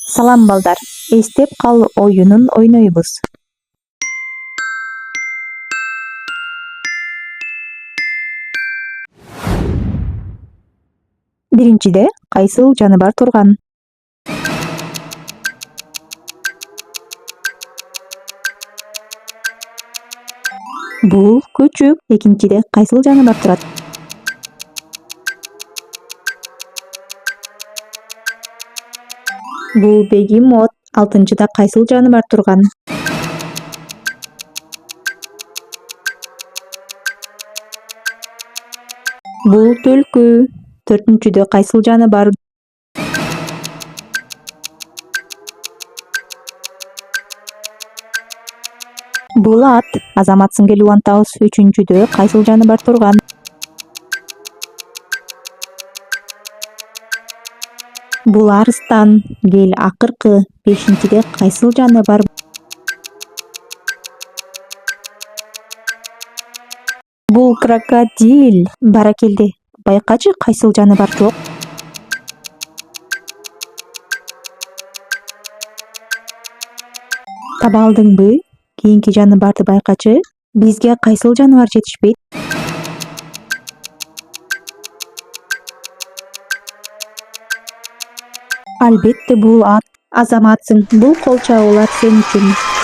Салам балдар, эстеп кал оюнун ойнойбуз. Биринчиде кайсыл жаныбар турган? Бул күчүк. Экинчиде кайсыл жаныбар турат? Бул бегемот. Алтынчыда кайсыл жаныбар турган? Бул түлкү. Төртүнчүдө кайсыл жаныбар? Бул ат. Азаматсың келип улантабыз. Үчүнчүдө кайсыл жаныбар турган? Бул арыстан. Кел акыркы. Бешинчиде кайсыл жаныбар? Бул крокодил. Баракелде. Байкачы кайсыл жаныбар жок? Таба алдыңбы? Кийинки жаныбарды байкачы. Бизге кайсыл жаныбар жетишпейт? Албетте бул ат. Азаматсың. Бул кол чабуулар сен үчүн.